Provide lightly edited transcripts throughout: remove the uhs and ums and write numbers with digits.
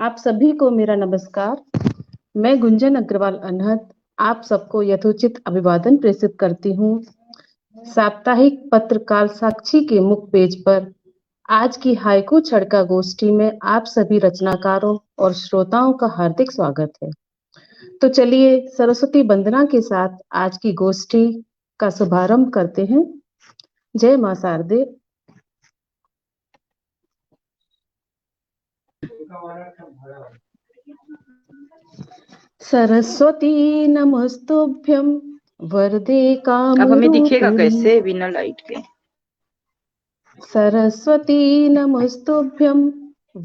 आप सभी को मेरा नमस्कार। मैं गुंजन अग्रवाल अनहद आप सबको यथोचित अभिवादन प्रेषित करती हूँ। साप्ताहिक पत्रकार साक्षी के मुख पेज पर आज की हाइकू छड़का गोष्ठी में आप सभी रचनाकारों और श्रोताओं का हार्दिक स्वागत है। तो चलिए सरस्वती वंदना के साथ आज की गोष्ठी का शुभारंभ करते हैं। जय मां शारदे। सरस्वती नमस्तुभ्यं वरदे अब हमें दिखेगा कामरूपिणी। कैसे बिना लाइट के? सरस्वती नमस्तुभ्यं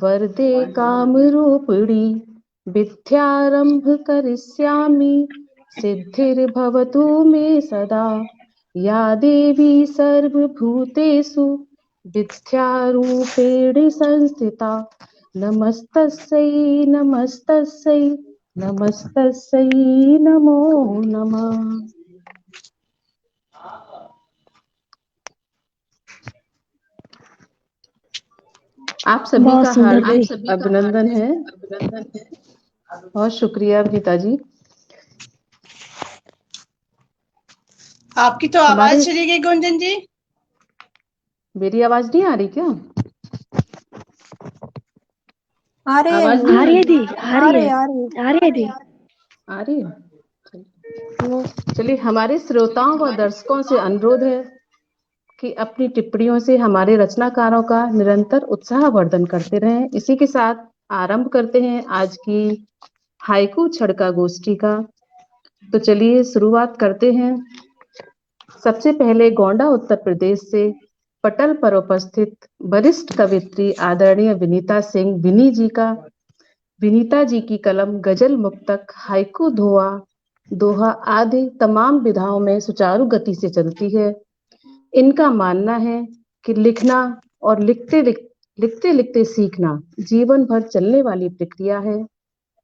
वरदे कामरूपिणी। विद्यारंभ करिष्यामि सिद्धिर्भवतु मे सदा। या देवी सर्वभूतेषु विद्यारूपेण संस्थिता। नमस्तस्यै नमस्तस्यै नमस्तस्यै नमो नमः। आप सभी का हार्दिक अभिनंदन है। बहुत शुक्रिया विनीता जी। आपकी तो आवाज चली गई गुंजन जी। मेरी आवाज नहीं आ रही क्या? आ रही आवाज है, नहीं आ रही है दी, आ रही है आ रही है। चलिए, हमारे श्रोताओं व दर्शकों से अनुरोध है कि अपनी टिप्पणियों से हमारे रचनाकारों का निरंतर उत्साहवर्धन करते रहें। इसी के साथ आरंभ करते हैं आज की हाइकू छड़का गोष्ठी का। तो चलिए शुरुआत करते हैं। सबसे पहले गोंडा उत्तर प्रदेश से पटल पर उपस्थित वरिष्ठ कवित्री आदरणीय विनीता सिंह विनी जी का। विनीता जी की कलम गजल, मुक्तक, हाइकू, दोहा आदि तमाम विधाओं में सुचारू गति से चलती है। इनका मानना है कि लिखना और लिखते लिखते सीखना जीवन भर चलने वाली प्रक्रिया है,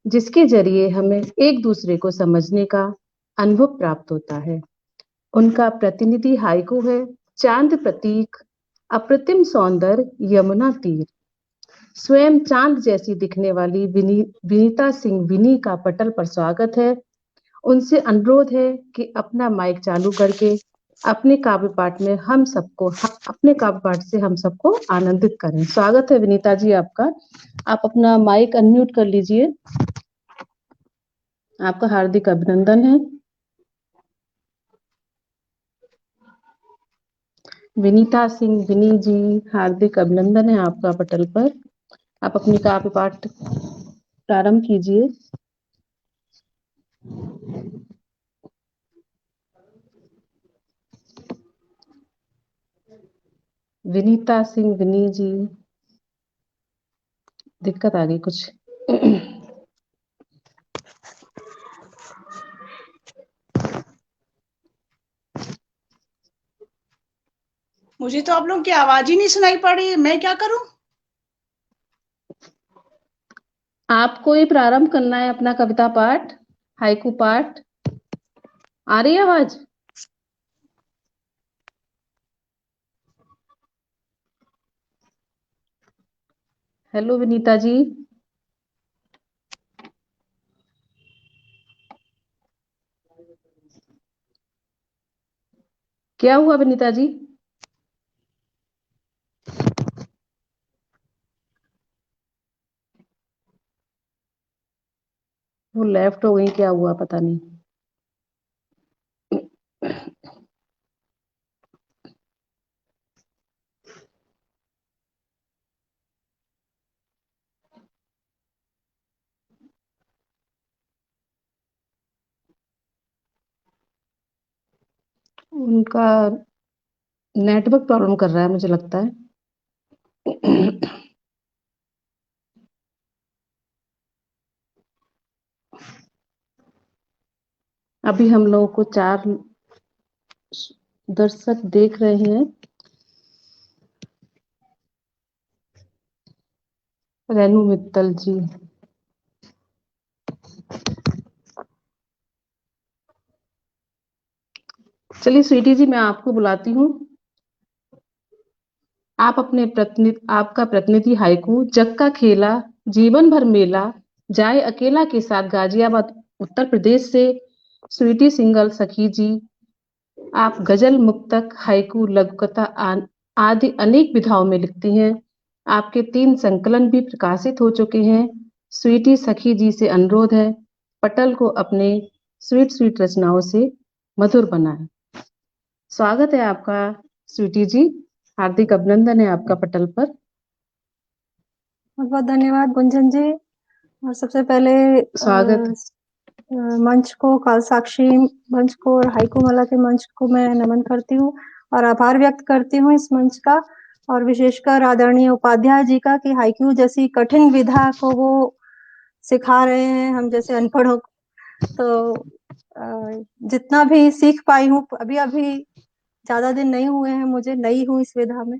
जिसके जरिए हमें एक दूसरे को समझने का अनुभव प्राप्त होता है। उनका प्रतिनिधि हाइकू है चांद प्रतीक, अप्रतिम सौंदर्य, यमुना तीर। स्वयं चांद जैसी दिखने वाली विनीता सिंह विनी का पटल पर स्वागत है। उनसे अनुरोध है कि अपना माइक चालू करके अपने काव्य पाठ से हम सबको आनंदित करें। स्वागत है विनीता जी आपका। आप अपना माइक अनम्यूट कर लीजिए। आपका हार्दिक अभिनंदन है। विनीता सिंह विनी जी, हार्दिक अभिनंदन है आपका पटल पर। आप अपनी काव्य पाठ प्रारंभ कीजिए। विनीता सिंह विनी जी, दिक्कत आ गई कुछ। मुझे तो आप लोगों की आवाज ही नहीं सुनाई पड़ रही है, मैं क्या करूं? आपको ही प्रारंभ करना है अपना कविता पाठ, हाइकू पाठ। आ रही है आवाज? हेलो विनीता जी। क्या हुआ विनीता जी? वो लेफ्ट हो गई, क्या हुआ पता नहीं। उनका नेटवर्क प्रॉब्लम कर रहा है मुझे लगता है। अभी हम लोगों को 4 दर्शक देख रहे हैं। रेनू मित्तल जी, चलिए स्वीटी जी मैं आपको बुलाती हूँ। आप आपका प्रतिनिधि हाइकू जग का खेला जीवन भर मेला जाए अकेला के साथ गाजियाबाद उत्तर प्रदेश से स्वीटी सिंगल सखी जी। आप गजल, मुक्तक, हाइकू, लघु कथा आदि अनेक विधाओं में लिखती हैं। आपके 3 संकलन भी प्रकाशित हो चुके हैं। स्वीटी सखी जी से अनुरोध है, पटल को अपने स्वीट स्वीट रचनाओं से मधुर बनाएं। स्वागत है आपका स्वीटी जी, हार्दिक अभिनंदन है आपका पटल पर। बहुत बहुत धन्यवाद गुंजन जी। और सबसे पहले स्वागत। मंच को, काल साक्षी मंच को और हाइकू माला के मंच को मैं नमन करती हूँ और आभार व्यक्त करती हूँ इस मंच का, और विशेषकर आदरणीय उपाध्याय जी का कि हाइकू जैसी कठिन विधा को वो सिखा रहे हैं हम जैसे अनपढ़ों को। तो जितना भी सीख पाई हूँ, अभी अभी ज्यादा दिन नहीं हुए हैं, मुझे नई हूँ इस विधा में,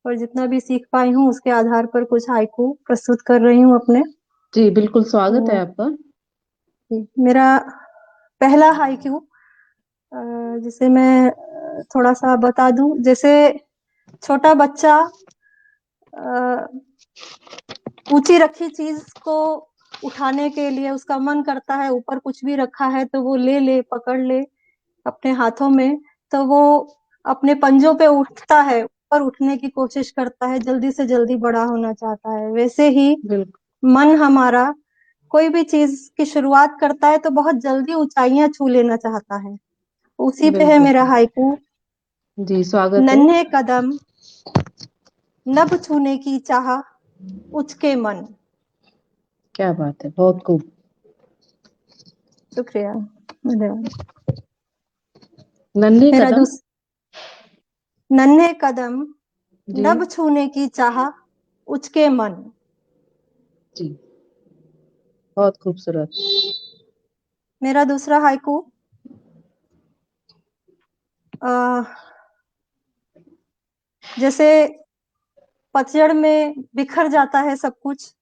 और जितना भी सीख पाई हूँ उसके आधार पर कुछ हाइकू प्रस्तुत कर रही हूँ अपने। जी बिल्कुल, स्वागत है तो आपका। मेरा पहला हाइकू जिसे मैं थोड़ा सा बता दूं, जैसे छोटा बच्चा ऊंची रखी चीज को उठाने के लिए उसका मन करता है, ऊपर कुछ भी रखा है तो वो ले ले, पकड़ ले अपने हाथों में, तो वो अपने पंजों पे उठता है, ऊपर उठने की कोशिश करता है, जल्दी से जल्दी बड़ा होना चाहता है। वैसे ही बिल्कुल मन हमारा कोई भी चीज की शुरुआत करता है तो बहुत जल्दी ऊंचाइयां छू लेना चाहता है। उसी पे है बिल्कुल। मेरा हाइकू। जी स्वागत है। नन्हे कदम नभ छूने की चाह उचके मन। क्या बात है, बहुत खूब। शुक्रिया, धन्यवाद। नन्हे मेरा कदम। नन्हे कदम जी नभ छूने की चाह उचके मन। जी, बहुत खूबसूरत। मेरा दूसरा हाइकू जैसे पतझड़ में बिखर जाता है सब कुछ,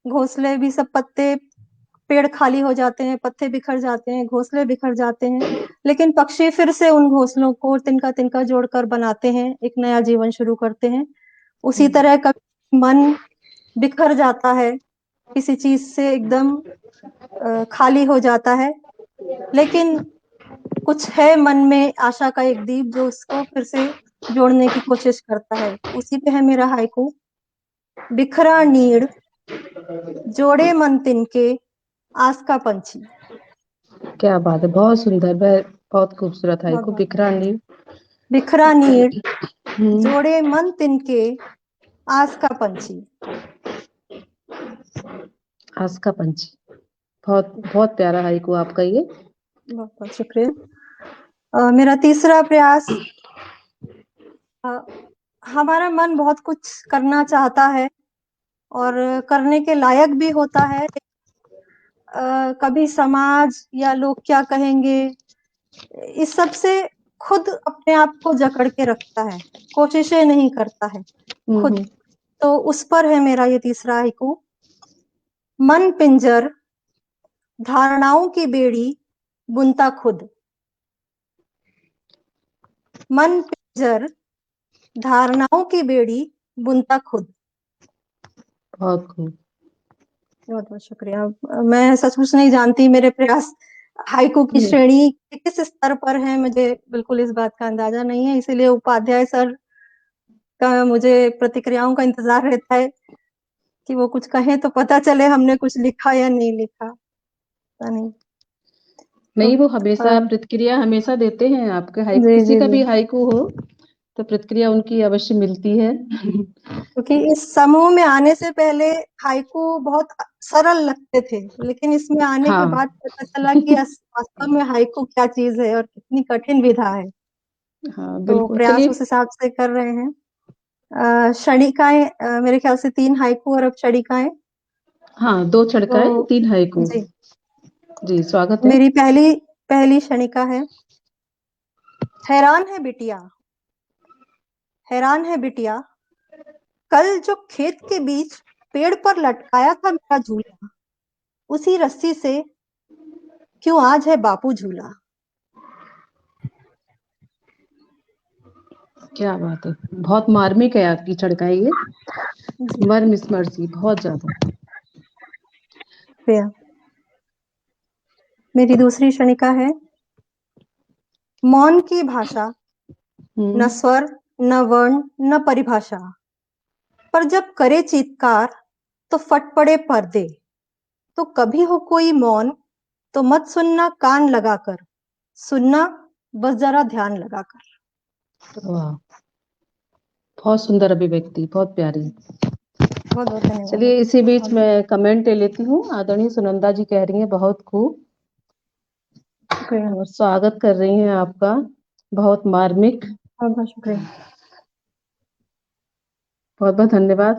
घोंसले भी सब, पत्ते, पेड़ खाली हो जाते हैं, पत्ते बिखर जाते हैं, घोंसले बिखर जाते हैं, लेकिन पक्षी फिर से उन घोंसलों को तिनका तिनका जोड़कर बनाते हैं, एक नया जीवन शुरू करते हैं। उसी तरह कभी मन बिखर जाता है, किसी चीज से एकदम खाली हो जाता है, लेकिन कुछ है मन में आशा का एक दीप जो उसको फिर से जोड़ने की कोशिश करता है। उसी पे है मेरा हाइकू। बिखरा नीड़ जोड़े मन तिनके आस का पंछी। क्या बात है, बहुत सुंदर, बहुत खूबसूरत है बहुत को बहुत बिखरा नींव। बिखरा नीड़ हम्म, जोड़े मन तिनके आस का पंछी। आस का पंछी, बहुत बहुत प्यारा हाइकू आपका ये। बहुत बहुत शुक्रिया। मेरा तीसरा प्रयास, हमारा मन बहुत कुछ करना चाहता है और करने के लायक भी होता है। कभी समाज या लोग क्या कहेंगे, इस सब से खुद अपने आप को जकड़ के रखता है, कोशिशें नहीं करता है खुद। हम्म, तो उस पर है मेरा ये तीसरा हाइकू। मन पिंजर धारणाओं की बेड़ी बुनता खुद। मन पिंजर धारणाओं की बेड़ी बुनता खुद। बहुत खूब। बहुत बहुत शुक्रिया। मैं सचमुच नहीं जानती मेरे प्रयास हाइकू की हम्म, श्रेणी किस स्तर पर है, मुझे बिल्कुल इस बात का अंदाजा नहीं है, इसीलिए उपाध्याय सर का मुझे प्रतिक्रियाओं का इंतजार रहता है कि वो कुछ कहें तो पता चले हमने कुछ लिखा या नहीं लिखा, पता नहीं। तो नहीं, वो हमेशा जी प्रतिक्रिया हमेशा देते हैं आपके हाइकू, जी किसी का जी, भी हाइकू हो तो प्रतिक्रिया उनकी अवश्य मिलती है। क्योंकि इस समूह में आने से पहले हाइकू बहुत सरल लगते थे, लेकिन इसमें आने के हाँ। बाद पता चला कि वास्तव में हाइकू क्या चीज है और कितनी कठिन विधा है। हाँ तो बिल्कुल, प्रयास चलिए। उस हिसाब से कर रहे हैं। क्षणिकाएं, मेरे ख्याल से 3 हाइकू और अब क्षणिकाएं। हाँ, 2 छड़काएं, तो 3 हाइकू। जी, जी स्वागत है। मेरी पहली पहली क्षणिका है। हैरान है बिटिया, हैरान है बिटिया, कल जो खेत के बीच पेड़ पर लटकाया था मेरा झूला, उसी रस्सी से क्यों आज है बापू झूला। क्या बात है, बहुत मार्मिक है आपकी छड़काई ये, जी मर्म स्मर्शी बहुत ज्यादा। शुक्रिया। मेरी दूसरी शनिका है, मौन की भाषा, न स्वर, न वर्ण, न परिभाषा, पर जब करे चीत्कार तो फट पड़े पर्दे। तो कभी हो कोई मौन तो मत सुनना कान लगाकर, सुनना बस जरा ध्यान लगाकर। वाह, बहुत सुंदर अभिव्यक्ति, बहुत प्यारी। बहुत बहुत धन्यवाद। चलिए इसी बीच मैं कमेंट ले लेती हूँ। आदरणीय सुनंदा जी कह रही हैं बहुत खूब, शुक्रिया। और स्वागत कर रही हैं आपका, बहुत मार्मिक। बहुत बहुत शुक्रिया। बहुत बहुत धन्यवाद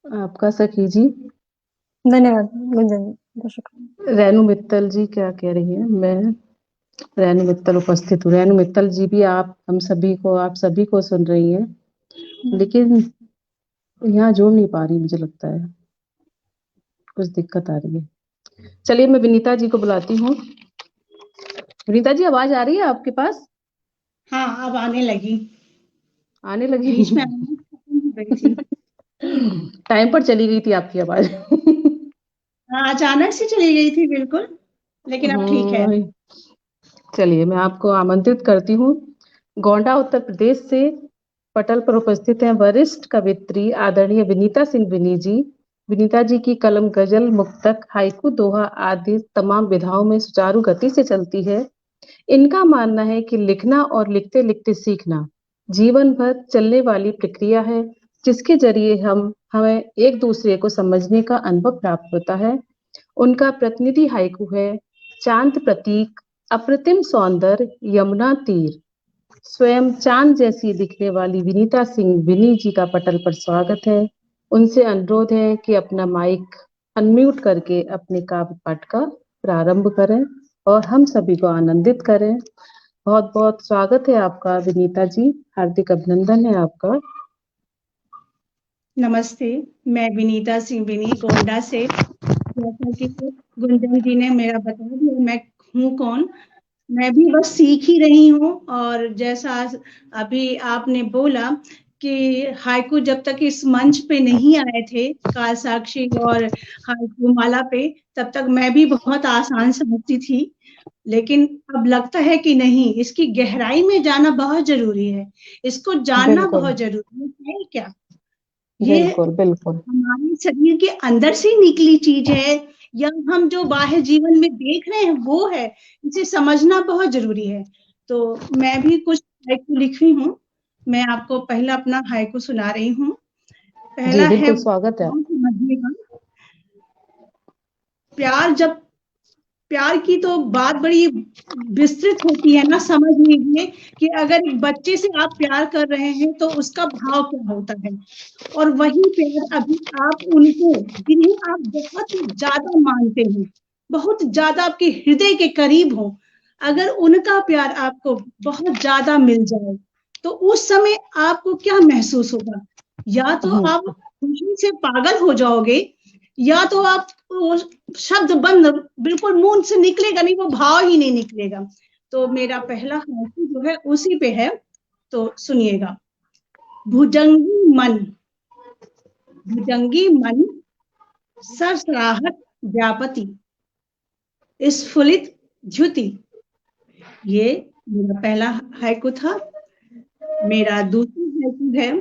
आपका सखी जी। धन्यवाद गुंजन जी, बहुत शुक्रिया। रेणु मित्तल जी क्या कह रही हैं? मैं रेणु मित्तल उपस्थित हूँ। रेणु मित्तल जी भी आप सभी को सुन रही हैं, लेकिन यहाँ जोड़ नहीं पा रही, मुझे लगता है कुछ दिक्कत आ रही है। चलिए मैं विनीता जी को बुलाती हूँ। विनीता जी आवाज आ रही है आपके पास? हाँ, अब आने लगी। आने लगी? बीच में आवाज खत्म हो गई थी। टाइम पर चली गई थी आपकी आवाज। हाँ, अचानक से चली गई थी बिल्कुल, लेकिन अब ठीक है। चलिए मैं आपको आमंत्रित करती हूँ। गोंडा उत्तर प्रदेश से पटल पर उपस्थित हैं वरिष्ठ कवित्री आदरणीय विनीता सिंह विनी जी। विनीता जी की कलम गजल, मुक्तक, हाइकू, दोहा आदि तमाम विधाओं में सुचारू गति से चलती है। इनका मानना है कि लिखना और लिखते लिखते सीखना जीवन भर चलने वाली प्रक्रिया है, जिसके जरिए हमें एक दूसरे को समझने का अनुभव प्राप्त होता है। उनका प्रतिनिधि हाइकू है, चांद प्रतीक, अप्रतिम सौंदर्य, यमुना तीर। स्वयं चांद जैसी दिखने वाली विनीता सिंह विनी जी का पटल पर स्वागत है। उनसे अनुरोध है कि अपना माइक अनम्यूट करके अपने काव्य पाठ का प्रारंभ करें और हम सभी को आनंदित करें। बहुत बहुत स्वागत है आपका विनीता जी, हार्दिक अभिनंदन है आपका। नमस्ते, मैं विनीता सिंह विनी गोंडा से। जैसा कि गुंजन जी ने मेरा बता दिया, मैं हूँ कौन। मैं भी बस सीख ही रही हूँ, और जैसा अभी आपने बोला कि हाइकू जब तक इस मंच पे नहीं आए थे, काल साक्षी और हाइकू माला पे, तब तक मैं भी बहुत आसान समझती थी। लेकिन अब लगता है कि नहीं, इसकी गहराई में जाना बहुत जरूरी है, इसको जानना बिल्कुल बहुत जरूरी है क्या? ये बिल्कुल बिल्कुल हमारे शरीर के अंदर से निकली चीज है, या हम जो बाहर जीवन में देख रहे हैं वो है, इसे समझना बहुत जरूरी है। तो मैं भी कुछ हाइकू लिखी हूँ। मैं आपको पहला अपना हाइकू सुना रही हूँ। जी, पहला है, बिल्कुल स्वागत है। समझिएगा। प्यार की तो बात बड़ी विस्तृत होती है ना, समझ लीजिए कि अगर एक बच्चे से आप प्यार कर रहे हैं तो उसका भाव क्या होता है, और वही प्यार अभी आप उनको, जिन्हें आप बहुत ज्यादा मानते हैं, बहुत ज्यादा आपके हृदय के करीब हो, अगर उनका प्यार आपको बहुत ज्यादा मिल जाए तो उस समय आपको क्या महसूस होगा? या तो आप खुशी से पागल हो जाओगे, या तो आप वो शब्द बंद, बिल्कुल मुंह से निकलेगा नहीं, वो भाव ही नहीं निकलेगा। तो मेरा पहला हाइकू जो है उसी पे है, तो सुनिएगा। भुजंगी मन सरसराहट व्यापति, स्फुलित द्युति। ये मेरा पहला हाइकू था। मेरा दूसरा हाइकू है,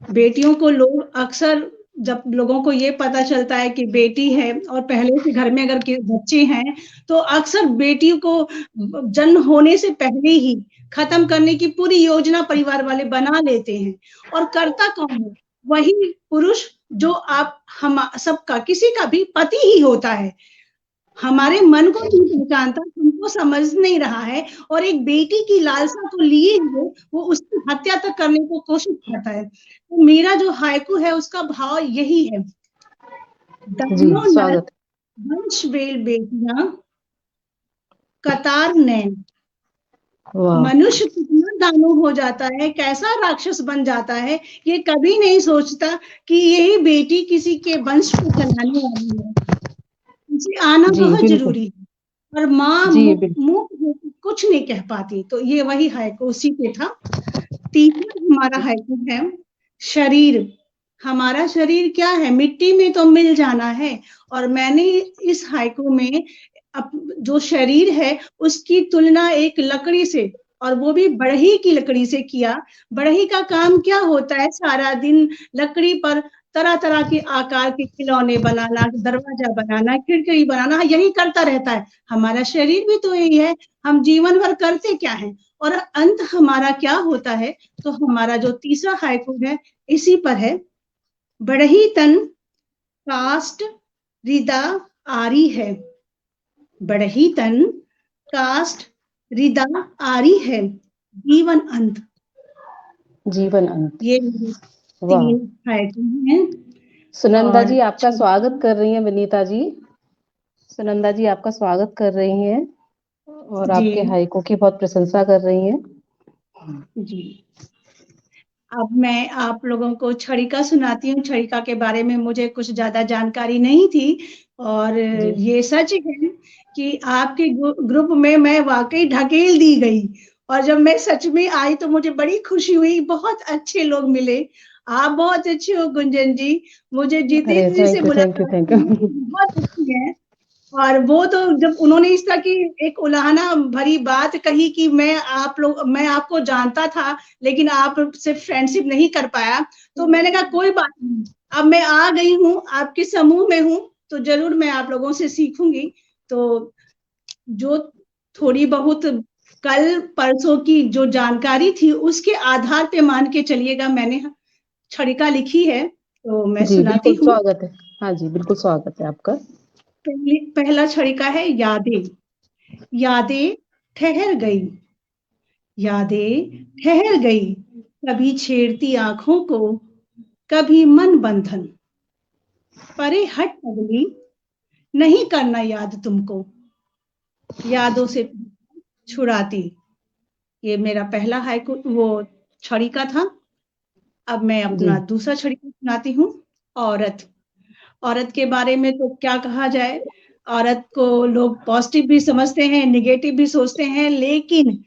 बेटियों को लोग अक्सर, जब लोगों को ये पता चलता है कि बेटी है और पहले से घर में अगर बच्चे हैं, तो अक्सर बेटी को जन्म होने से पहले ही खत्म करने की पूरी योजना परिवार वाले बना लेते हैं। और करता कौन है? वही पुरुष जो आप हम सबका, किसी का भी पति ही होता है। हमारे मन को नहीं पहचानता, हमको समझ नहीं रहा है, और एक बेटी की लालसा को लिए हुए वो उसकी हत्या तक करने को कोशिश करता है। तो मेरा जो हाइकू है उसका भाव यही है। जी, स्वागत। वंश बेल बेटियां, कतार नैन। मनुष्य कितना दानव हो जाता है, कैसा राक्षस बन जाता है, ये कभी नहीं सोचता कि यही बेटी किसी के वंश को चलाने वाली है। इसे आना बहुत जरूरी है, और माँ मुंह कुछ नहीं कह पाती। तो ये वही हाइकू उसी पे था। तीसरा हमारा हाइकू है, शरीर हमारा शरीर क्या है, मिट्टी में तो मिल जाना है। और मैंने इस हाइकू में जो शरीर है उसकी तुलना एक लकड़ी से, और वो भी बढ़ई की लकड़ी से किया। बढ़ई का काम क्या होता है, सारा दिन लकड़ी पर तरह तरह के आकार के खिलौने बनाना, दरवाजा बनाना, खिड़की बनाना, यही करता रहता है। हमारा शरीर भी तो यही है, हम जीवन भर करते क्या है और अंत हमारा क्या होता है। तो हमारा जो तीसरा हाइकू है इसी पर है। बढ़ही तन काष्ठ रिदा आरी है, बढ़ही तन काष्ठ रिदा आरी है, जीवन अंत। जीवन अंत। ये वाह। 3 हाइकू हैं। सुनंदा और जी आपका स्वागत कर रही हैं, विनीता जी। सुनंदा जी आपका स्वागत कर रही हैं और आपके जी हाइकू की बहुत प्रशंसा कर रही हैं। जी। अब मैं आप लोगों को छड़िका सुनाती हूँ। छड़िका के बारे में मुझे कुछ ज्यादा जानकारी नहीं थी, और जी। ये सच है कि आपके ग्रुप में मैं वाकई ढकेल दी गई, और जब मैं सच में आई तो मुझे बड़ी खुशी हुई। बहुत अच्छे लोग मिले। आप बहुत अच्छे हो गुंजन जी, मुझे जितनी अरे जी से थैंक यू थैंक यू मुलाकात थैंक हुई यू। बहुत अच्छी है। और वो तो जब उन्होंने इस तरह की एक उलाहना भरी बात कही कि मैं आपको जानता था लेकिन आपसे फ्रेंडशिप नहीं कर पाया, तो मैंने कहा कोई बात नहीं, अब मैं आ गई हूँ, आपके समूह में हूँ, तो जरूर मैं आप लोगों से सीखूंगी। तो जो थोड़ी बहुत कल परसों की जो जानकारी थी उसके आधार पे मान के चलिएगा, मैंने छड़िका लिखी है, तो मैं जी सुनाती बिल्कुल हूँ। स्वागत है। हाँ जी बिल्कुल स्वागत है आपका। पहला छड़िका है यादें। यादें ठहर गई, यादें ठहर गई, कभी छेड़ती आंखों को, कभी मन बंधन। परे हट पगली, नहीं करना याद तुमको, यादों से छुड़ाती। ये मेरा पहला हाइकू वो छड़िका था। अब मैं जी अपना दूसरा छड़िका सुनाती हूँ। औरत। औरत के बारे में तो क्या कहा जाए, औरत को लोग पॉजिटिव भी समझते हैं, निगेटिव भी सोचते हैं, लेकिन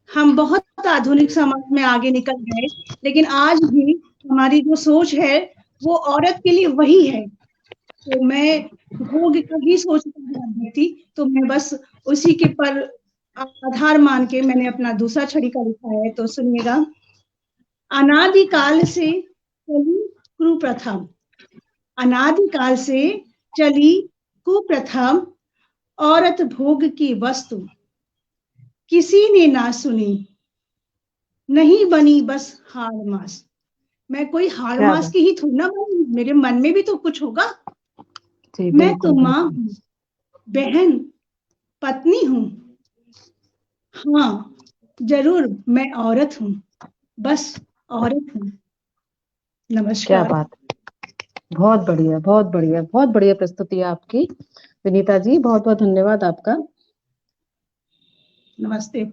हम बहुत आधुनिक समाज में आगे निकल गए, लेकिन आज भी हमारी जो सोच है वो औरत के लिए वही है। तो मैं भोग का ही सोचती थी, तो मैं बस उसी के पर आधार मान के मैंने अपना दूसरा छड़िका लिखा है, तो सुनिएगा। अनादिकाल से चली कुप्रथा, अनादिकाल से चली कुप्रथा, औरत भोग की वस्तु, किसी ने ना सुनी, नहीं बनी बस हार मास। मैं कोई हार क्या मास बात। की ही थोड़ी ना बनी, मेरे मन में भी तो कुछ होगा। जी मैं तो बिल्कुल माँ बिल्कुल। हूँ, बहन, पत्नी हूँ, हाँ जरूर मैं औरत हूँ, बस औरत हूँ। क्या नमस्कार। बात। बहुत बढ़िया बहुत बढ़िया बहुत बढ़िया प्रस्तुति है आपकी विनीता जी, बहुत बहुत धन्यवाद आपका। नमस्ते।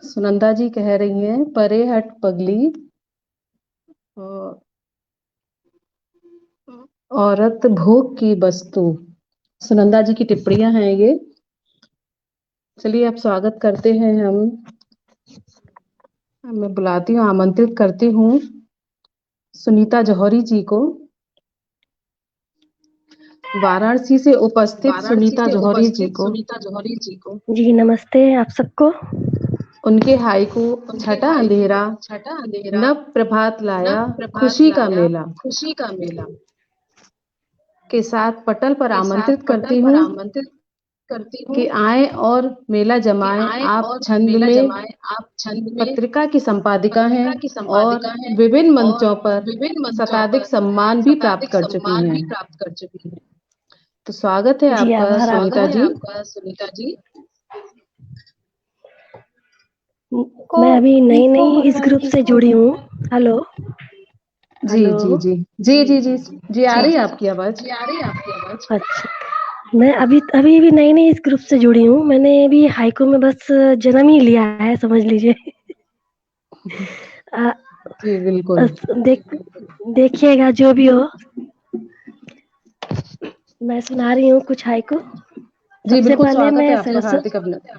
सुनंदा जी कह रही हैं परे हट पगली, अ, औरत भोग की वस्तु। सुनंदा जी की टिप्पणियां हैं ये। चलिए अब स्वागत करते हैं हम। मैं बुलाती हूँ, आमंत्रित करती हूँ सुनीता जौहरी जी को। वाराणसी से उपस्थित सुनीता जौहरी जी को। जी नमस्ते आप सबको। उनके हाइकू छठा अंधेरा, नव प्रभात लाया खुशी का मेला के साथ पटल पर आमंत्रित करती हूँ कि आए और मेला जमाएं। आप छंद में पत्रिका की संपादिका हैं और विभिन्न मंचों पर शताधिक सम्मान भी प्राप्त कर चुकी हैं। तो स्वागत है जी आपका आभार सुनीता आपका। जी। मैं अभी नई नई इस ग्रुप से जुड़ी हूँ। हेलो जी हेलो। जी जी जी जी जी जी आ रही है आपकी आवाज। अच्छा, मैं अभी अभी भी नई नई इस ग्रुप से जुड़ी हूँ। मैंने भी हाइकू में बस जन्म ही लिया है, समझ लीजिए। जी बिल्कुल। देखिएगा जो भी हो। मैं सुना रही हूँ कुछ हाइकू। जी सबसे बिल्कुल पहले स्वागत है मैं आपका, हार्दिक अभिनंदन।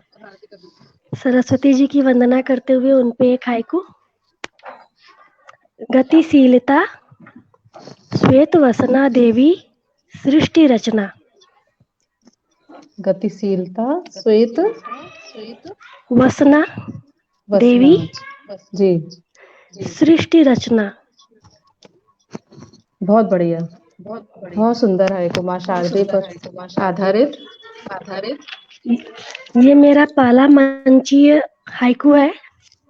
सरस्वती जी की वंदना करते हुए उनपे एक हाइकू। गतिशीलता श्वेत वसना देवी सृष्टि रचना। गतिशीलता, श्वेत वसना वसना देवी जी, सृष्टि रचना। बहुत बढ़िया, बहुत सुंदर है को माँ शारदे पर आधारित। ये मेरा पहला मंचीय हाइकू है,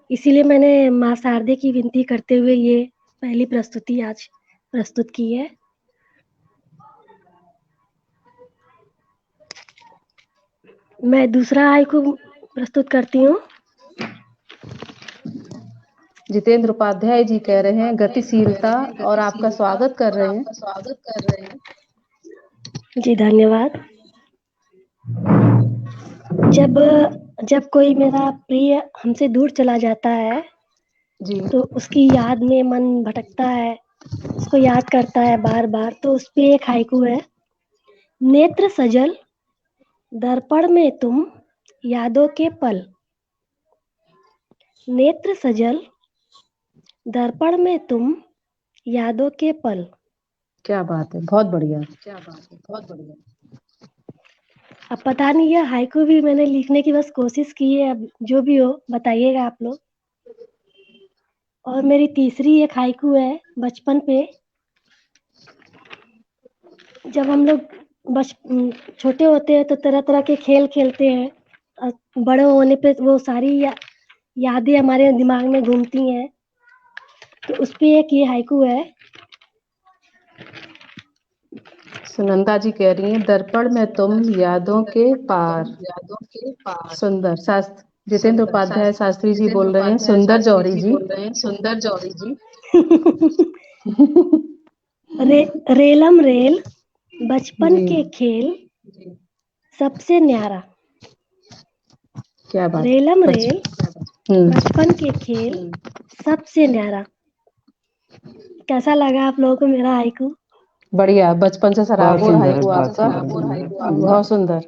इसीलिए मैंने माँ शारदे की विनती करते हुए ये पहली प्रस्तुति आज प्रस्तुत की है। मैं दूसरा हाइकू प्रस्तुत करती हूँ। जितेंद्र उपाध्याय जी कह रहे हैं गतिशीलता और आपका स्वागत कर रहे हैं। जी धन्यवाद। जब कोई मेरा प्रिय हमसे दूर चला जाता है जी, तो उसकी याद में मन भटकता है, उसको याद करता है बार बार, तो उस पे एक हाइकू है। नेत्र सजल दर्पण में तुम यादों के पल। नेत्र सजल दर्पण में तुम यादों के पल। क्या बात है, बहुत बढ़िया। अब पता नहीं है हाइकू भी मैंने लिखने की बस कोशिश की है, अब जो भी हो बताइएगा आप लोग। और मेरी तीसरी एक हाइकू है बचपन पे। जब हम लोग छोटे होते हैं तो तरह तरह के खेल खेलते हैं, और बड़े होने पे वो सारी यादें हमारे दिमाग में घूमती हैं, तो उस पे एक ये हाइकू है। सुनंदा जी कह रही हैं दर्पण में तुम यादों के पार। सुंदर शास्त्र जितेंद्र उपाध्याय शास्त्री जी बोल रहे हैं सुंदर जौहरी जी। रेलम रेल बचपन जी, के खेल सबसे न्यारा। क्या बात। रेलम रेल हम्म, बचपन के खेल सबसे न्यारा। कैसा लगा आप लोगों को मेरा हाइकू? बढ़िया, बचपन से सराबोर हाइकू आपका, बहुत सुंदर।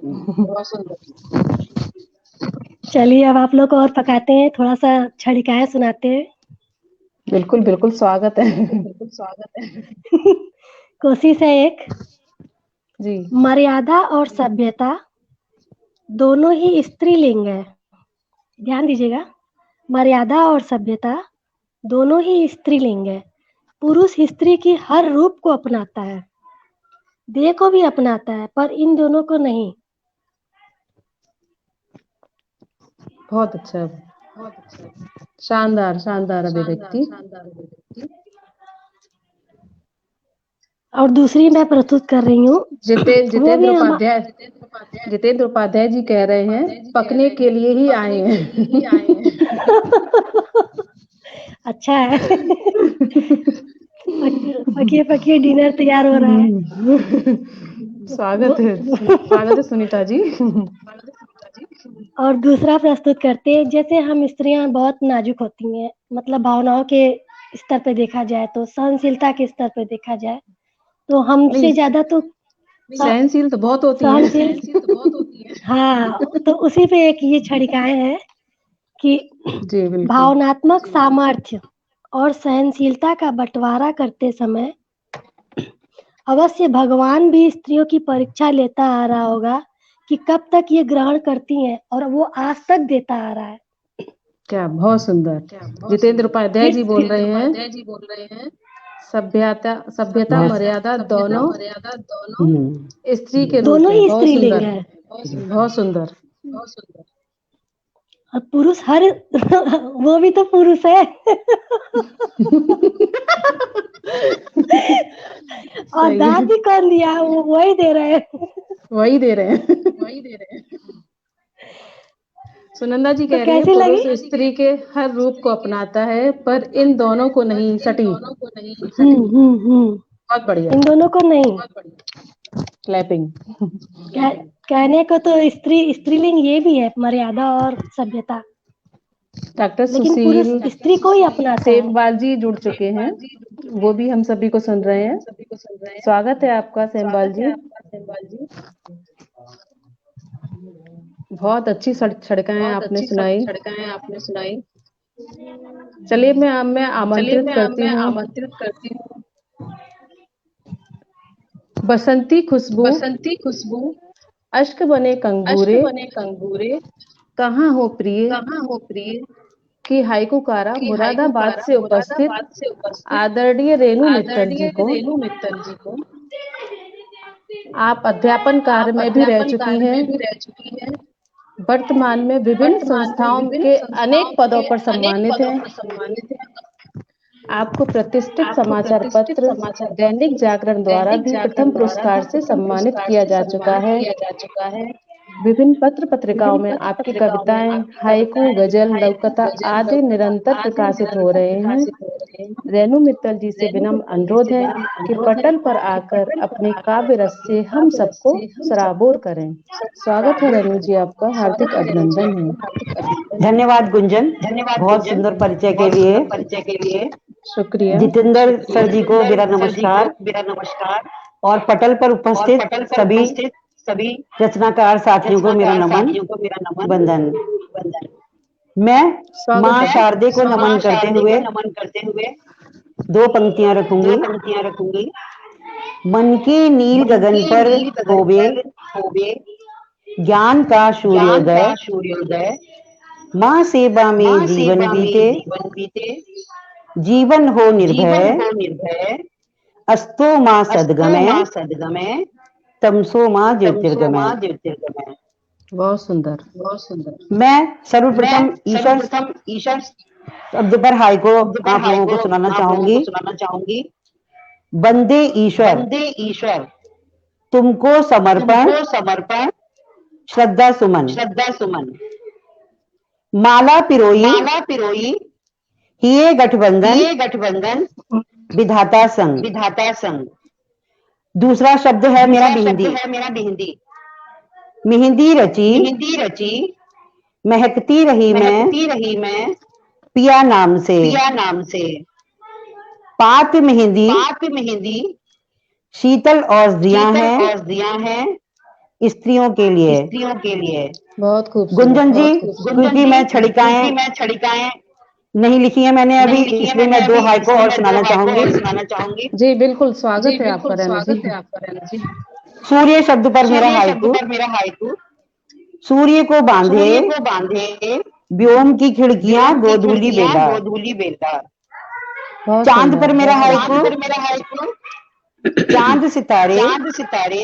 चलिए अब आप लोग को और पकाते हैं, थोड़ा सा छड़िकाएं सुनाते हैं। बिल्कुल बिल्कुल स्वागत है। कोशिश है एक। जी, मर्यादा और सभ्यता दोनों ही स्त्रीलिंग है। ध्यान दीजिएगा, मर्यादा और सभ्यता दोनों ही स्त्रीलिंग है। पुरुष स्त्री की हर रूप को अपनाता है, देह को भी अपनाता है, पर इन दोनों को नहीं। बहुत अच्छा, शानदार शानदार अभिव्यक्ति। और दूसरी मैं प्रस्तुत कर रही हूँ, वो भी जितेंद्र उपाध्याय जी कह रहे हैं पकने के लिए ही आए हैं। अच्छा है। पकिए पकिए डिनर तैयार हो रहा है। स्वागत है सुनीता जी। और दूसरा प्रस्तुत करते हैं। जैसे हम स्त्रियां बहुत नाजुक होती हैं, मतलब भावनाओं के स्तर पे देखा जाए तो, सहनशीलता के स्तर पे देखा जाए तो हमसे ज्यादा तो सहनशील तो बहुत होती हैं। सहनशील। हाँ, तो उसी पे एक ये छड़िकाएं हैं कि जी बिल्कुल। भावनात्मक सामर्थ्य और सहनशीलता का बंटवारा करते समय अवश्य भगवान भी स्त्रियों की परीक्षा लेता आ रहा होगा कि कब तक ये ग्रहण करती हैं, और वो आज तक देता आ रहा है। क्या बहुत सुंदर। जितेंद्र उपाध्याय जी बोल रहे हैं सभ्यता मर्यादा दोनों स्त्री के रूप दोनों है। ही बहुत स्त्रीलिंग सुंदर, है, बहुत सुंदर। और पुरुष हर वो भी तो पुरुष है। और सही दाद है, भी कौन दिया, वो वही दे रहे हैं। वही दे रहे हैं। सुनंदा जी तो कह रही हैं कैसी पुरुष लगी? स्त्री के हर रूप को अपनाता है पर इन दोनों को नहीं। सटीक, बहुत बढ़िया। इन दोनों को नहीं। क्लैपिंग। कहने को तो स्त्रीलिंग ये भी है, मर्यादा और सभ्यता, डॉक्टर लेकिन पुरुष सुशील स्त्री को ही अपनाता है। सेमवाल जी जुड़ चुके हैं, वो भी हम सभी को सुन रहे हैं। स्वागत है आपका सेमवाल जी। बहुत अच्छी छड़काएं आपने सुनाई। चलिए मैं आमंत्रित करती हूँ बसंती खुशबू अश्क बने कंगूरे कहाँ हो प्रिय की हाइकूकारा मुरादाबाद से उपस्थित आदरणीय रेणु मित्तल जी को आप अध्यापन कार्य में भी रह चुकी हैं। वर्तमान में विभिन्न संस्थाओं के अनेक पदों पर सम्मानित हैं। आपको प्रतिष्ठित समाचार पत्र दैनिक जागरण द्वारा भी प्रथम पुरस्कार से सम्मानित किया जा चुका है। विभिन्न पत्र पत्रिकाओं में आपकी कविताएं, हाइकू, गजल, लघुकथा आदि निरंतर प्रकाशित हो रहे हैं। रेणु मित्तल जी से विनम्र अनुरोध है कि पटल पर आकर अपने काव्य रस से हम सबको सराबोर करें। स्वागत है रेणु जी, आपका हार्दिक अभिनंदन है। धन्यवाद गुंजन, बहुत सुंदर परिचय के लिए शुक्रिया। जितेंद्र सर जी को मेरा नमस्कार और पटल पर उपस्थित सभी रचनाकार साथियों को मेरा नमन वंदन। मैं माँ शारदे को नमन करते हुए दो पंक्तियां रखूंगी। मन के नील गगन पर होवे ज्ञान का सूर्योदय, माँ सेवा में जीवन बीते, जीवन हो निर्भय, अस्तो माँ सदगमय, तमसो माँ ज्योतिर्गमय। बहुत सुंदर। मैं सर्वप्रथम ईश्वर शब्द पर हाइको आप लोगों को सुनाना चाहूंगी। बंदे ईश्वर तुमको समर्पण श्रद्धा सुमन, माला पिरोई हिये गठबंधन विधाता संग। दूसरा शब्द है मेरा मेहंदी। मेहंदी रची महकती रही मैं पिया नाम से। पात मेहंदी शीतल औषधियां हैं स्त्रियों के लिए। बहुत खूब गुंजन जी, क्योंकि मैं छड़िकाएं नहीं लिखी है मैंने अभी, इसलिए मैं दो हाइको और सुनाना चाहूंगी। जी बिल्कुल, स्वागत है आपका रेणु जी। सूर्य शब्द पर मेरा हाइकू। सूर्य को बांधे व्योम की खिड़कियां गोधूली बेला। चांद पर मेरा हाइकू। चांद सितारे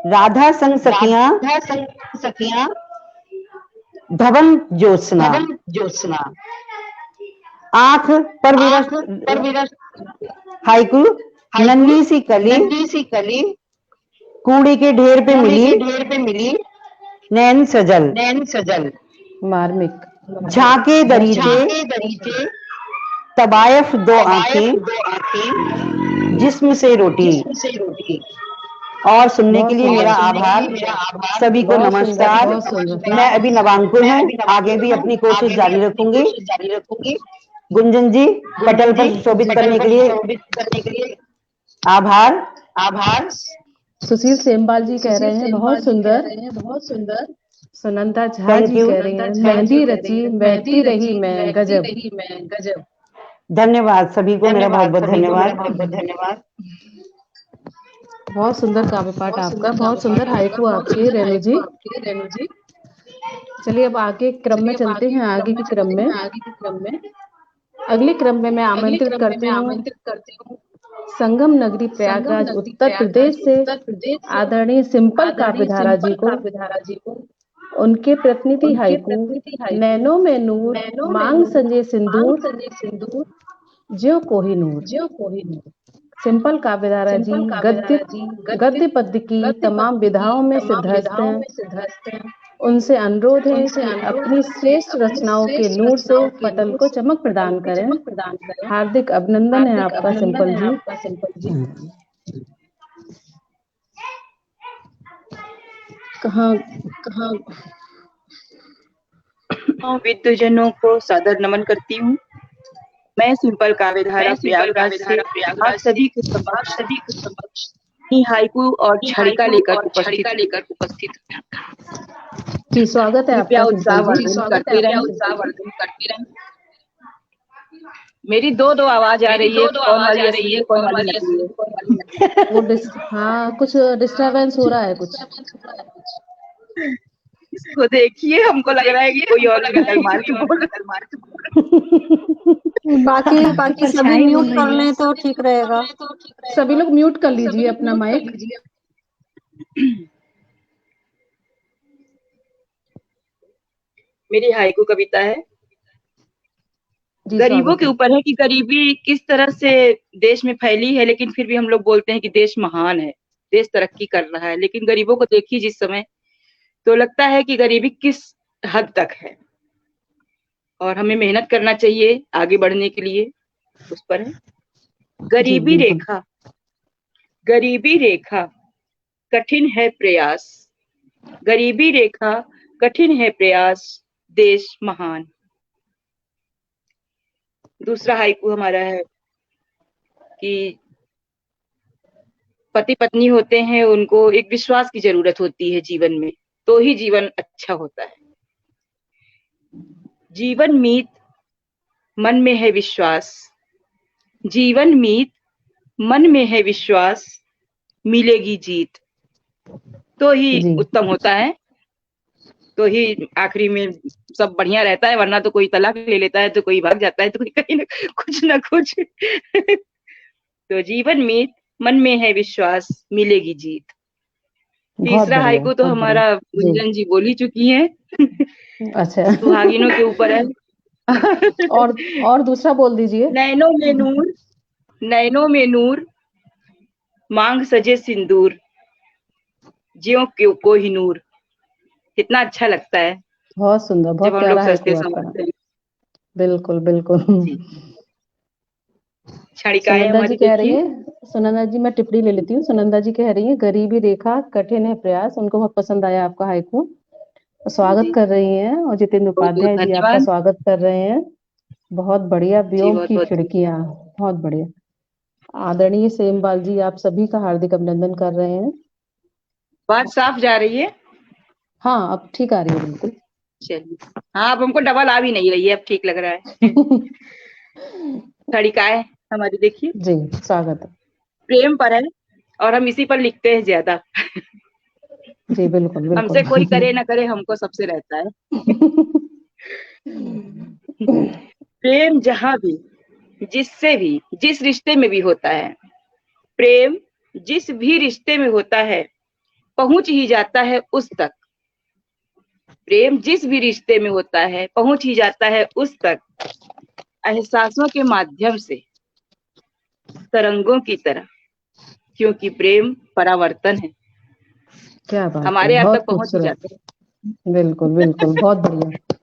राधा संग सखियां धवन ज्योत्सना। आंख पर मेरा हाइकू। नन्ही सी कली कूड़े के ढेर पे मिली, नैन सजल मार्मिक। झांके दरीचे तबायफ दो आंखें जिस्म से रोटी। और सुनने के लिए मेरा आभार। सभी को नमस्कार। मैं अभी नवांकुर हूँ, आगे भी अपनी कोशिश जारी रखूंगी। गुंजन जी, पटल पर शोभित करने के लिए आभार। सुशील सेमबाल जी कह रहे हैं बहुत सुंदर। सुनंदा झा जी कह रही हैं मेहंदी रची बहती रही मैं गजब। धन्यवाद सभी को, मेरा बहुत बहुत धन्यवाद। बहुत सुंदर काव्य पाठ आपका, बहुत सुंदर हाइकू आपके रेणु जी। चलिए अब आगे क्रम में चलते हैं। आगे के क्रम में अगले क्रम में मैं आमंत्रित करती हूँ संगम नगरी प्रयागराज उत्तर प्रदेश से आदरणीय सिंपल काव्यधारा जी को। उनके प्रतिनिधि हाइकू नैनो में नूर मांग संजय सिंदूर ज्यो कोहिनूर। सिंपल काव्यधारा जी गद्य पद्य की तमाम विधाओं में सिद्धहस्त हैं। उनसे अनुरोध है कि अपनी श्रेष्ठ रचनाओं के नूर से पटल को चमक प्रदान करें। हार्दिक अभिनंदन है आपका सिंपल जी। कहाँ विद्वजनों को सादर नमन करती हूँ। मैं सिंपल काव्यधारा प्रयागराज से आप सभी के समक्ष हाइकू और छड़िका लेकर उपस्थित जी स्वागत है आपका। उत्साहवर्धन करते रहें। मेरी दो दो आवाज आ रही है, कौन वाली असली है कौन वाली नकली है। हाँ, कुछ डिस्टरबेंस हो रहा है कुछ। इसको देखिए, हमको लग रहा है कि कोई और नकल मार के बोल रहा है। बाकी बाकी सभी परछाई म्यूट बोल कर रही है। लें तो ठीक रहेगा। सभी लोग म्यूट कर लीजिए अपना माइक। मेरी हाइकू कविता है, जी, गरीबों स्वागत के है। ऊपर है कि गरीबी किस तरह से देश में फैली है, लेकिन फिर भी हम लोग बोलते हैं कि देश महान है, देश तरक्की कर रहा है, लेकिन गरीबों को देखिए जिस समय, तो लगता है कि गरीबी किस हद तक है और हमें मेहनत करना चाहिए आगे बढ़ने के लिए। उस पर है, जी, गरीबी बिल्कुल। रेखा, गरीबी रेखा कठिन है प्रयास, गरीबी रेखा कठिन है प्रयास, देश महान। दूसरा हाइकू हमारा है कि पति पत्नी होते हैं, उनको एक विश्वास की जरूरत होती है जीवन में, तो ही जीवन अच्छा होता है। जीवन मीत मन में है विश्वास, जीवन मीत मन में है विश्वास, मिलेगी जीत, तो ही जी, उत्तम होता है, तो ही आखिरी में सब बढ़िया रहता है, वरना तो कोई तलाक ले लेता है, तो कोई भाग जाता है, तो कोई कहीं ना कुछ तो जीवन मीत मन में है विश्वास, मिलेगी जीत। बहुत तीसरा बढ़िया, हाइकू तो बहुत हमारा बढ़िया। गुंजन जी बोल ही चुकी हैं। अच्छा। सुहागिनों के ऊपर है। और दूसरा बोल दीजिए। नैनों में नूर, नैनों में नूर, मांग सजे सिंदूर, ज्यों क्यों कोही नूर। कितना अच्छा लगता है बहुत सुंदर, जब बहुत हम लोग प्यारा है सजते आपका। संवरते हैं। बिल्कुल, बिल्कुल। जी, क्षणिकाएं सुनंदा जी हमारी कह रही देखिए। है, सुनंदा जी मैं टिप्पणी ले लेती हूँ। सुनंदा जी कह रही है, गरीबी रेखा कठिन है प्रयास, उनको बहुत पसंद आया आपका हाइकू। स्वागत जी, कर रही हैं। और जितेंद्र बहुत बहुत उपाध्याय जी आपका धन्यवाद। स्वागत कर रहे हैं। बहुत बढ़िया, जी, व्योम बहुत की बहुत खिड़कियां, बहुत बढ़िया। आदरणीय सेमबाल जी, आप सभी का हार्दिक अभिनंदन कर रहे हैं। बात साफ जा रही है। हाँ, अब ठीक आ रही है बिल्कुल। चलिए, हाँ अब हमको डबल आ भी नहीं रही है, अब ठीक लग रहा है। क्षणिकाएं हमारी देखिए, जी, स्वागत है। प्रेम पर है और हम इसी पर लिखते हैं ज्यादा। जी, बिल्कुल, हमसे बिल्कुल। कोई करे ना करे, हमको सबसे रहता है। प्रेम जहां भी, जिससे भी, जिस रिश्ते में भी होता है, प्रेम जिस भी रिश्ते में होता है, पहुंच ही जाता है उस तक। प्रेम जिस भी रिश्ते में होता है, पहुंच ही जाता है उस तक, एहसासों के माध्यम से, तरंगों की तरह, क्योंकि प्रेम परावर्तन है, क्या बात है, हमारे यहाँ तक बहुत पहुंच ही खूबसूरत। जाता है। बिल्कुल, बिल्कुल, बहुत बढ़िया।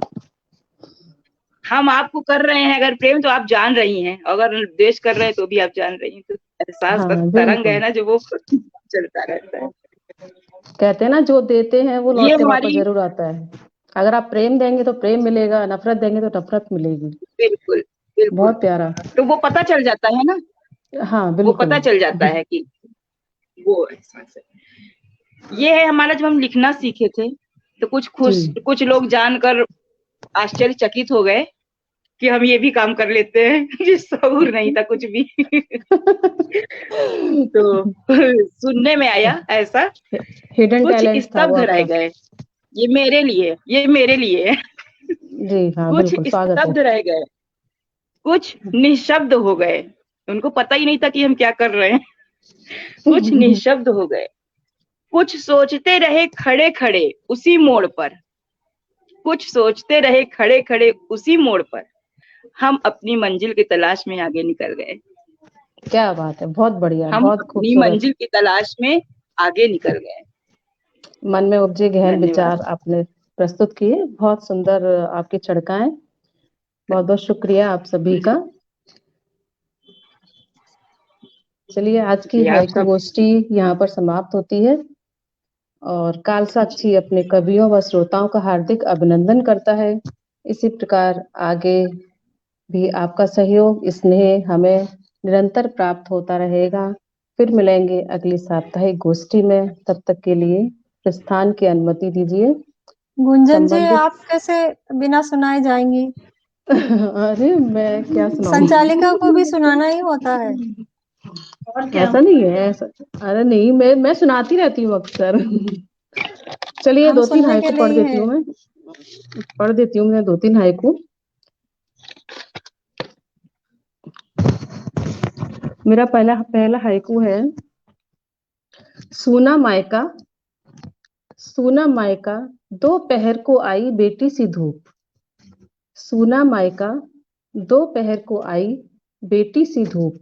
हम आपको कर रहे हैं अगर प्रेम, तो आप जान रही हैं, अगर द्वेष कर रहे हैं तो भी आप जान रही हैं, तो एहसास का हाँ, तरंग है बिल्कुल। ना, जो वो चलता रहता है। कहते हैं ना, जो देते हैं वो ये लौट के वापस हमारी, जरूर आता है। अगर आप प्रेम देंगे तो प्रेम मिलेगा, नफरत देंगे तो नफरत मिलेगी। बिल्कुल बिल्कुल, बहुत प्यारा। तो वो पता चल जाता है ना, हाँ, वो बिल्कुल। पता चल जाता है कि वो एहसास है। ये है हमारा, जब हम लिखना सीखे थे, तो जी। कुछ लोग जानकर आश्चर्यचकित हो गए कि हम ये भी काम कर लेते हैं। जिस शऊर नहीं था कुछ भी। तो सुनने में आया ऐसा, हिडन कुछ टैलेंट था वो स्तब्ध रह आपका। गए, ये मेरे लिए, ये मेरे लिए है। जी हाँ, कुछ बिल्कुल, स्वागत है। स्तब्ध रह गए, कुछ निशब्द हो गए, उनको पता ही नहीं था कि हम क्या कर रहे हैं। कुछ निशब्द हो गए, कुछ सोचते रहे खड़े खड़े उसी मोड़ पर, कुछ सोचते रहे खड़े खड़े उसी मोड़ पर, हम अपनी मंजिल की तलाश में आगे निकल गए। क्या बात है, बहुत बढ़िया, हम बहुत अपनी खूबसूरत। मंजिल की तलाश में आगे निकल गए। मन में उपजे गहन धन्यवाद। विचार आपने प्रस्तुत किए। बहुत सुंदर आपकी छड़काएं। बहुत बहुत शुक्रिया आप सभी का। चलिए, आज की जी, आप हाइकू सब गोष्ठी यहाँ पर समाप्त होती है। और काल साक्षी अपने कवियों व श्रोताओं का हार्दिक अभिनंदन करता है। इसी प्रकार आगे भी आपका सहयोग, स्नेह हमें निरंतर प्राप्त होता रहेगा। फिर मिलेंगे अगली साप्ताहिक गोष्ठी में। तब तक के लिए प्रस्थान की अनुमति दीजिए। गुंजन जी, संबंधित आप कैसे बिना सुनाए जाएंगी? अरे मैं क्या सुनाऊं। संचालिका को भी सुनाना ही होता है। और क्या। ऐसा नहीं है, ऐसा, अरे नहीं, मैं सुनाती रहती हूँ अक्सर। चलिए हम 2-3 सुनने के हाइकू लिए पढ़ ही देती है। हूँ मैं। पढ़ देती हूँ मैं 2-3 हाइकू। मेरा पहला पहला हाइकू है। सूना मायका, सूना मायका, दोपहर को आई बेटी सी धूप। सूना मायका, दोपहर को आई बेटी सी धूप।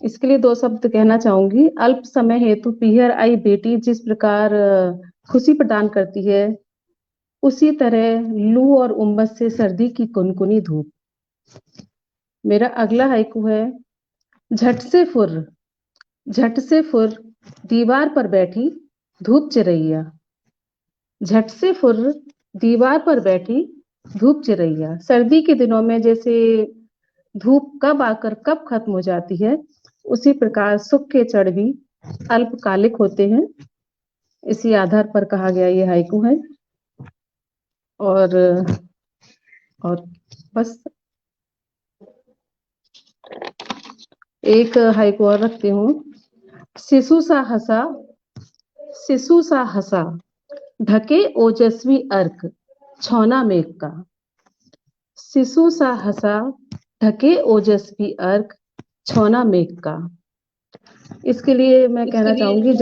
इसके लिए 2 शब्द कहना चाहूंगी। अल्प समय हेतु पीहर आई बेटी जिस प्रकार खुशी प्रदान करती है, उसी तरह लू और उमस से सर्दी की कुनकुनी धूप। मेरा अगला हाइकू है। झट से फुर, झट से फुर, दीवार पर बैठी धूप चिरैया। झट से फुर, दीवार पर बैठी धूप चिरैया। सर्दी के दिनों में जैसे धूप कब आकर कब खत्म हो जाती है, उसी प्रकार सुख के क्षण भी अल्पकालिक होते हैं। इसी आधार पर कहा गया ये हाइकू है। और बस एक हाइकू और रखती हूँ। शिशु सा हंसा, शिशु सा हंसा, ढके ओजस्वी अर्क छौना मेघ का। शिशु सा हंसा, ढके ओजस्वी अर्क छौना मेघ का। इसके लिए मैं कहना चाहूंगी,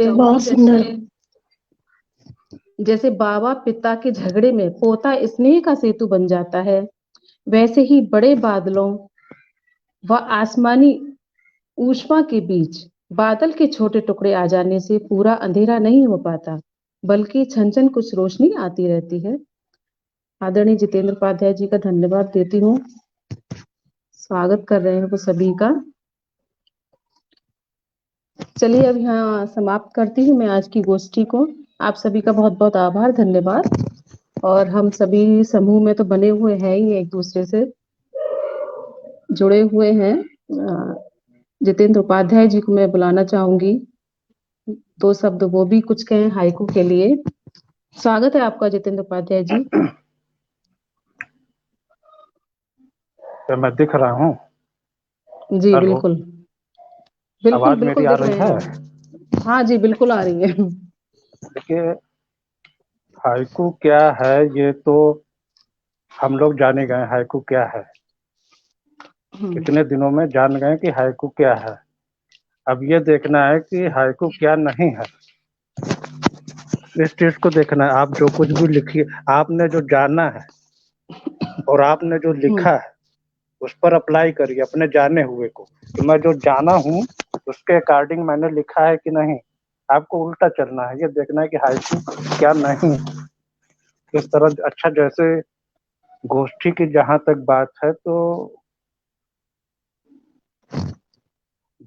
बहुत सुंदर। जैसे बाबा पिता के झगड़े में पोता स्नेह का सेतु बन जाता है, वैसे ही बड़े बादलों व आसमानी ऊष्मा के बीच बादल के छोटे टुकड़े आ जाने से पूरा अंधेरा नहीं हो पाता, बल्कि छन छन कुछ रोशनी आती रहती है। आदरणीय जितेंद्र उपाध्याय जी का धन्यवाद देती हूँ। स्वागत कर रहे हैं वो सभी का। चलिए अब यहाँ समाप्त करती हूँ मैं आज की गोष्ठी को। आप सभी का बहुत बहुत आभार, धन्यवाद। और हम सभी समूह में तो बने हुए हैं ही, एक दूसरे से जुड़े हुए हैं। जितेंद्र उपाध्याय जी को मैं बुलाना चाहूंगी, 2 शब्द वो भी कुछ कहें हाइकू के लिए। स्वागत है आपका जितेंद्र उपाध्याय जी। तो मैं दिख रहा हूँ? जी हेलो, बिल्कुल बिल्कुल आवाज बिल्कुल मेरी आ दिख रही रहे है? हैं आप। हाँ जी बिल्कुल आ रही है। देखिए, हाइकू क्या है ये तो हम लोग जाने गए। हाइकू क्या है इतने दिनों में जान गए कि हाइकू क्या है। अब ये देखना है कि हाइकू क्या नहीं है, इस चीज को देखना है। आप जो कुछ भी लिखिए, आपने जो जाना है और आपने जो लिखा है उस पर अप्लाई करिए अपने जाने हुए को। तो मैं जो जाना हूँ उसके अकॉर्डिंग मैंने लिखा है कि नहीं। आपको उल्टा चलना है, ये देखना है कि हाइकू क्या नहीं है। इस तरह अच्छा, जैसे गोष्ठी की जहां तक बात है तो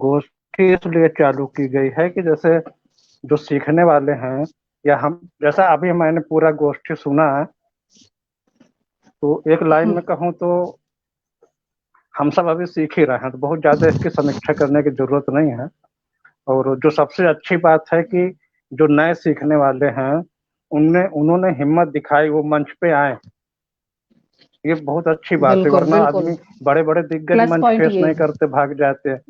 गोष्ठी इसलिए चालू की गई है कि जैसे जो सीखने वाले हैं या हम, जैसा अभी मैंने पूरा गोष्ठी सुना है, तो एक लाइन में कहूँ तो हम सब अभी सीख ही रहे हैं, तो बहुत ज्यादा इसकी समीक्षा करने की जरूरत नहीं है। और जो सबसे अच्छी बात है कि जो नए सीखने वाले हैं उन्होंने हिम्मत दिखाई, वो मंच पे आए। ये बहुत अच्छी बात है, बिल्कुल वरना बिल्कुल आदमी बड़े बड़े दिग्गज प्लस मंच पॉइंट फेस ये। नहीं करते, भाग जाते हैं।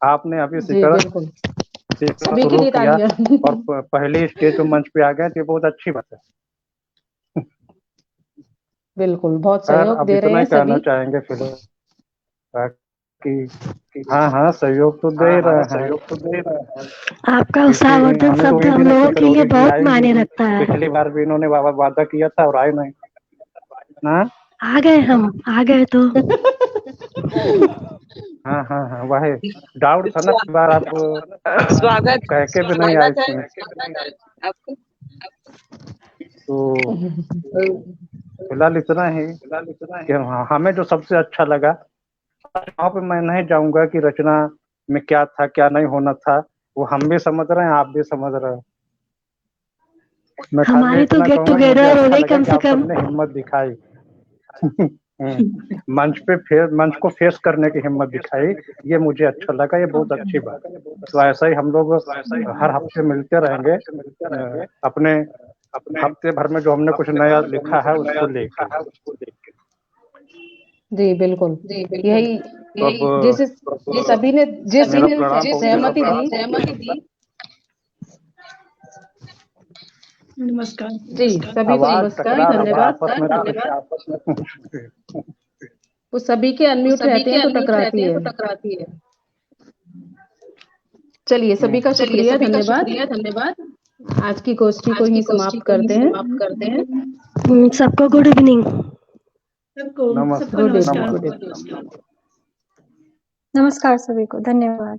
आपने अभी जी बिल्कुल, सीखना सभी के शुरू लिए किया तालियां। और पहली स्टेज पे मंच पे आ गए, तो ये बहुत अच्छी बात है। बिल्कुल बहुत खैर, सहयोग अब दे रहे इतना हैं ही कहना सभी। चाहेंगे फिलहाल कि हाँ हाँ सहयोग तो दे रहे हैं। आपका इसी उत्साहवर्धक हमें तो शब्द उम्मीद ही हम नहीं लोगों थी के लिए करोगे कि बहुत आएंगी। मायने रखता है। पिछली बार भी इन्होंने वादा किया था और आए नहीं ना। आ गए, हम आ गए तो। हाँ हाँ हाँ, वही डाउट था ना, इस बार आप स्वागत कह के भी नहीं आई स्वागत थी। है आपको। तो फिलहाल इतना ही कि हमें जो सबसे अच्छा लगा, वहाँ पे मैं नहीं जाऊंगा कि रचना में क्या था क्या नहीं होना था, वो हम भी समझ रहे हैं, आप भी समझ रहे हैं। मैं खाली हमारी तो इतना गेट कहूंगा कि मुझे टुगेदर हो अच्छा गई लगा कम कि से आप कम। सबने हिम्मत दिखाई। मंच को फेस करने की हिम्मत दिखाई, ये मुझे अच्छा लगा, ये बहुत अच्छी बात। तो ऐसा ही हम लोग हर हफ्ते मिलते रहेंगे, अपने हफ्ते भर में जो हमने कुछ नया लिखा है उसको लेके। जी बिल्कुल, यही तब जैसे सभी ने मेरा प्रणाम सहमति दी। नमस्कार। जी सभी को आवाज नमस्कार, टकरा रही है धन्यवाद। आपस में वो सभी के अनम्यूट रहते हैं तो टकराती है। चलिए सभी का शुक्रिया, धन्यवाद। आज की गोष्ठी को ही समाप्त करते हैं। सबको गुड इवनिंग। सबको नमस्कार। नमस्कार। नमस्कार सभी को, धन्यवाद।